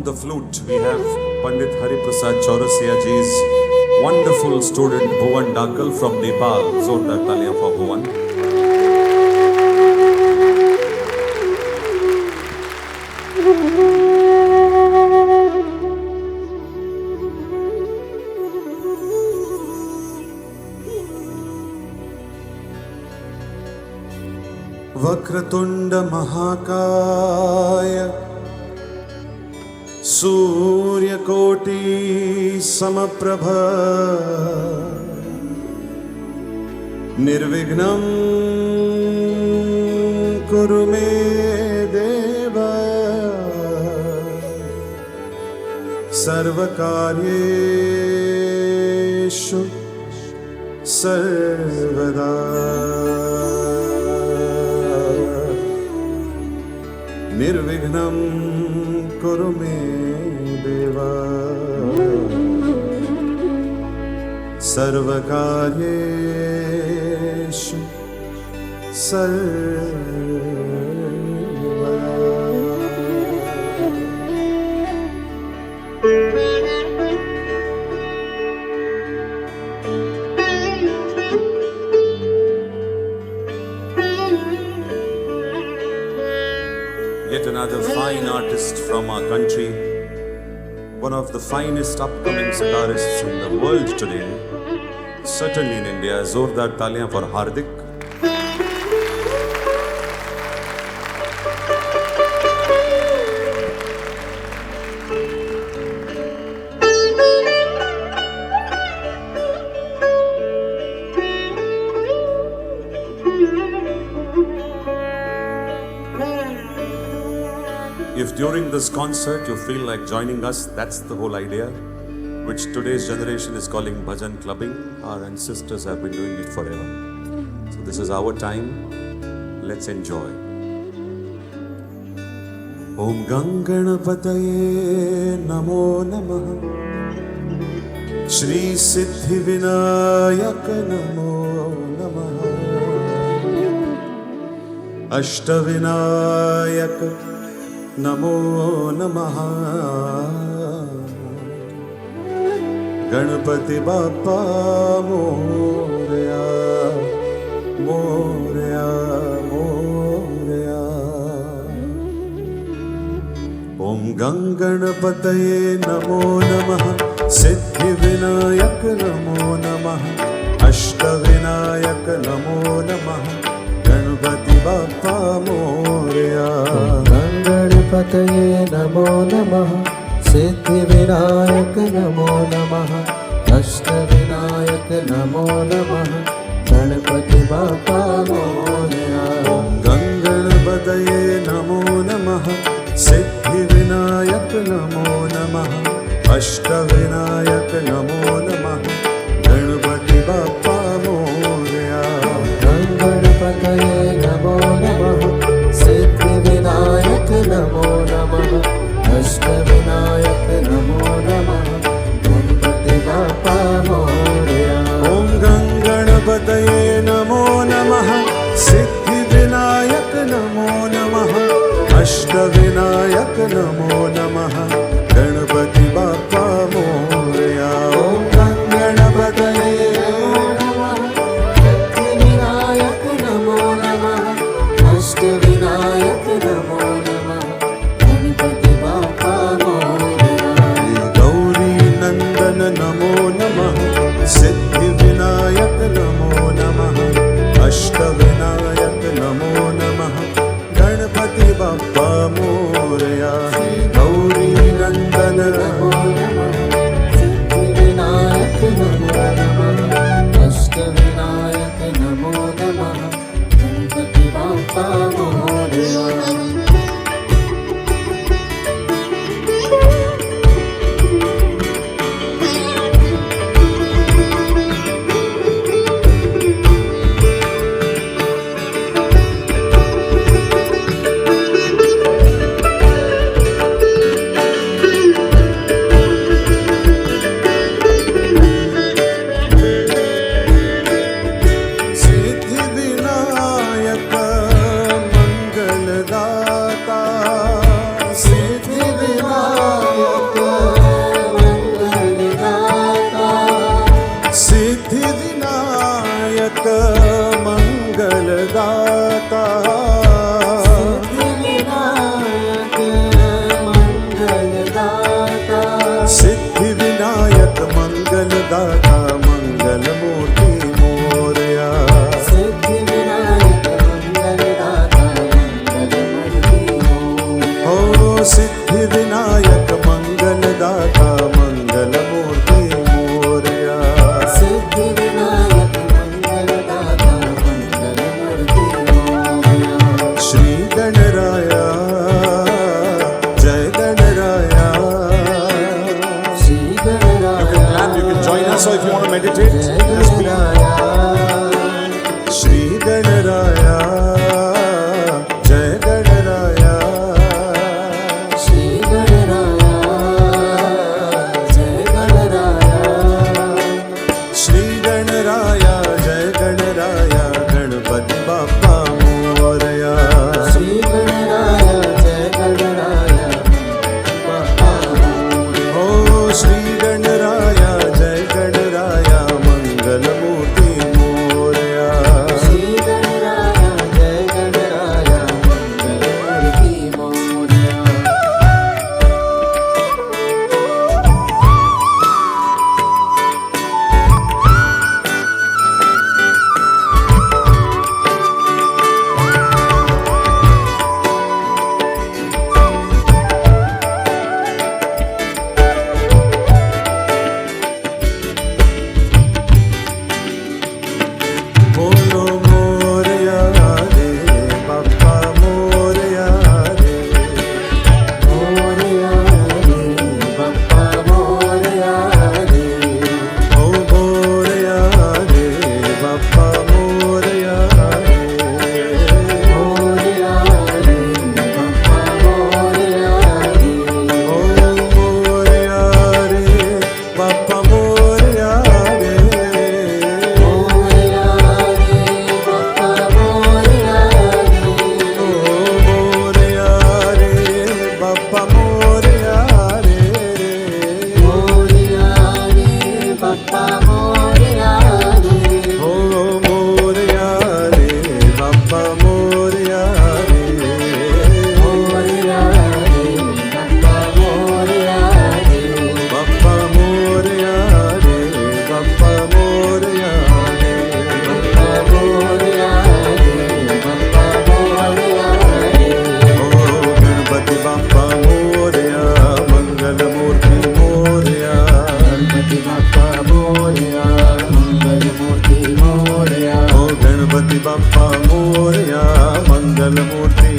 On the flute, we have Pandit Hariprasad Chaurasia ji's wonderful student Bhuvan Dakal from Nepal. Zordar taaliyan for Bhuvan. Vakratunda महाकाय सूर्यकोटि समप्रभ निर्विघ्नं कुरु मे देव सर्वकार्येषु सर्वदा निर्विघ्नं कुरु मे देवा सर्वकार्येषु सर्वदा। Yet another fine artist from our country, one of the finest upcoming sitarists in the world today, certainly in India. Zordar taaliyan for Hardik. If during this concert you feel like joining us, that's the whole idea, which today's generation is calling bhajan clubbing. Our ancestors have been doing it forever. So this is our time. Let's enjoy. Om Ganganapataye Namo Namah Shri Siddhi Vinayak Namo Namah Ashtavinayak नमो नमः गणपति बाप्पा मोरया मोरया मोरया। ओम गंगणपतये नमो नमः सिद्धि विनायक नमो नमः अष्टविनायक नमो नमः गणपति बाप्पा मोरया। गणपतये नमो नमः सिद्धि विनायक नमो नमः अष्टविनायक नमो नमः गणपति बाप्पा मोरया। गणपतये नमो नमः सिद्धि विनायक नमो नमः अष्टविनायक नमो नमः गणपति बाप्पा मोरया। गणपतये नमो नमः सिद्धि विनायक नमो नमः अष्टविनायक नमो नमः गणपति बाप्पा मोरया। ओम गणपतये नमो नमः सिद्धि विनायक नमो नमः अष्टविनायक नमो नमः गणपति बाप्पा मोरया। ओम गणपतये नमः सिद्धि विनायक नमो नमः अष्टविनायक नमो नमः गणपति बाप्पा मोरया। गौरी नंदन नमो नमः सिद्धि विनायक नमो नमः अष्टविनायक नमो नमः गणपति बाप्पा मोरया। गौरी दाता सिद्धि विनायक मंगल दाता मंगल मूर्ति मोरया सिद्धि विनायक मंगल दाता मंगल मूर्ति मोरया हो सिद्धि विनायक मंगल दाता मंगल मूर्ति मोरया सिद्धि विनायक मंगल दाता मंगल मूर्ति मोरया श्री गणराया जय Ganaraya Shri Ganaraya You can join us, or if you want to meditate, जय just be. गणराया श्री गणराया जय गणराया श्री गणराया जय गणराया श्री गणराया जय गणराया गणपति बाप्पा मोरया श्री गणराया जय गणराया बाप्पा मोरया हो श्री गणराया जय गणराया मंगल मूर्ति मोरया श्री गणराया जय गणराया मंगल मूर्ति मोरया बोलो मोरया रे बाप्पा मोरया रे मोरया रे बाप्पा मोरया रे ओ मोरया रे बाप्पा मोरया रे मोरया रे बाप्पा मोरया रे ओ मोरया रे बाप्पा मोरया रे मोरया रे बाप्पा मोरया रे ओ मोरया रे बाप्पा मोरया रे मोरया रे बाप्पा मोरया रे ओ मोरया रे बाप्पा मोरया रे मोरया रे बाप्पा मोरया रे बाप्पा मोरया रे बाप्पा मोरया रे बाप्पा मोरया रे बाप्पा मोरया रे ओ गणपति बाप्पा मोरया मंगल मूर्ति मोरया गणपति बाप्पा मोरया मंगल मूर्ति मोरया ओ गणपति बाप्पा मोरया मंगल मूर्ति